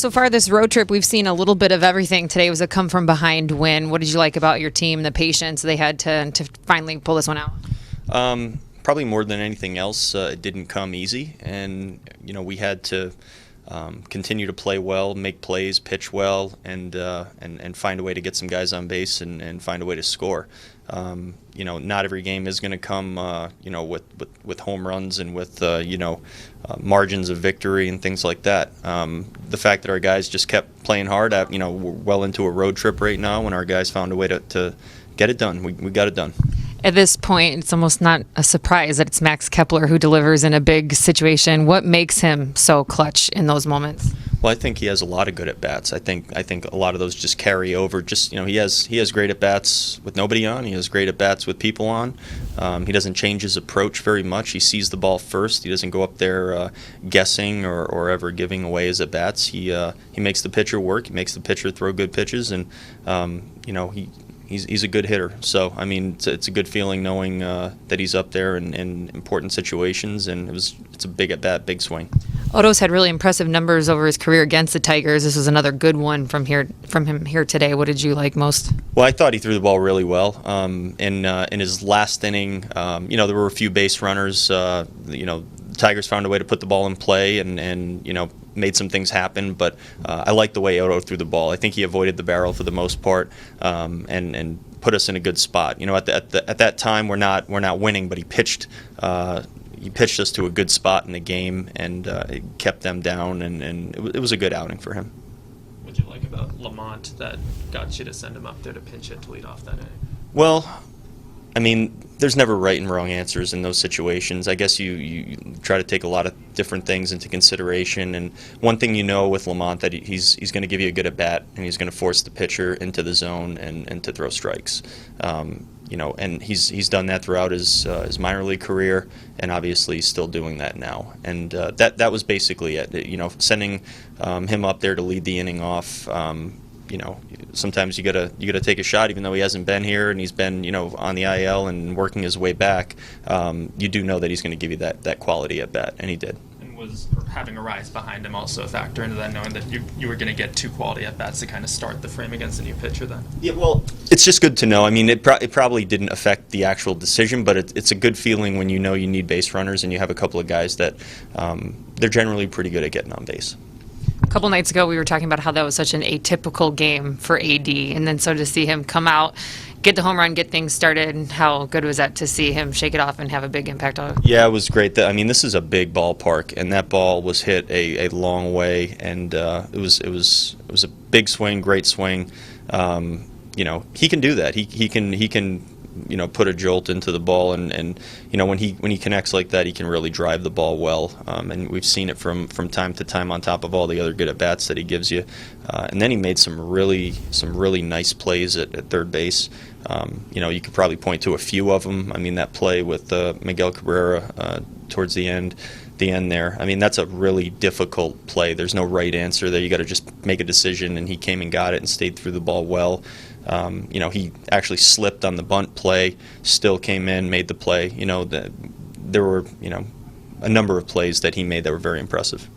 so far this road trip, we've seen a little bit of everything. Today was a come-from-behind win. What did you like about your team, the patience they had to finally pull this one out? Probably more than anything else, it didn't come easy, and we had to continue to play well, make plays, pitch well, and find a way to get some guys on base and find a way to score. Not every game is going to come, with home runs and with margins of victory and things like that. The fact that our guys just kept playing hard, we're well into a road trip right now, and our guys found a way to get it done. We got it done. At this point, it's almost not a surprise that it's Max Kepler who delivers in a big situation. What makes him so clutch in those moments? Well, I think he has a lot of good at bats. I think a lot of those just carry over. Just he has great at bats with nobody on. He has great at bats with people on. He doesn't change his approach very much. He sees the ball first. He doesn't go up there guessing or ever giving away his at bats. He makes the pitcher work. He makes the pitcher throw good pitches, and He's a good hitter, so it's a good feeling knowing that he's up there in important situations, and it's a big at bat, big swing. Odo's had really impressive numbers over his career against the Tigers. This was another good one from him here today. What did you like most? Well, I thought he threw the ball really well. In his last inning, there were a few base runners. The Tigers found a way to put the ball in play and made some things happen, but I like the way Odo threw the ball. I think he avoided the barrel for the most part, and put us in a good spot. At that time we're not winning, but he pitched us to a good spot in the game, and it kept them down, and it was a good outing for him. What did you like about Lamont that got you to send him up there to pinch hit to lead off that inning? Well, there's never right and wrong answers in those situations. I guess you try to take a lot of different things into consideration, and one thing with Lamont, that he's going to give you a good at bat, and he's going to force the pitcher into the zone and to throw strikes. And he's done that throughout his minor league career, and obviously he's still doing that now. And that was basically it. Sending him up there to lead the inning off. Sometimes you gotta take a shot, even though he hasn't been here and he's been on the IL and working his way back. You do know that he's going to give you that quality at bat, and he did. And was having a rise behind him also a factor into that, knowing that you were going to get two quality at bats to kind of start the frame against a new pitcher then? Yeah, well, it's just good to know. It probably didn't affect the actual decision, but it's a good feeling when you need base runners and you have a couple of guys that they're generally pretty good at getting on base. A couple nights ago, we were talking about how that was such an atypical game for AD, and then so to see him come out, get the home run, get things started, how good was that to see him shake it off and have a big impact on it? Yeah, it was great. This is a big ballpark, and that ball was hit a long way, and it was a big swing, great swing. He can do that. He can put a jolt into the ball, and when he connects like that, he can really drive the ball well. And we've seen it from time to time on top of all the other good at bats that he gives you. And then he made some really nice plays at third base. You could probably point to a few of them. That play with Miguel Cabrera towards the end there. That's a really difficult play. There's no right answer there. You got to just make a decision, and he came and got it and stayed through the ball well. He actually slipped on the bunt play, still came in, made the play. There were a number of plays that he made that were very impressive.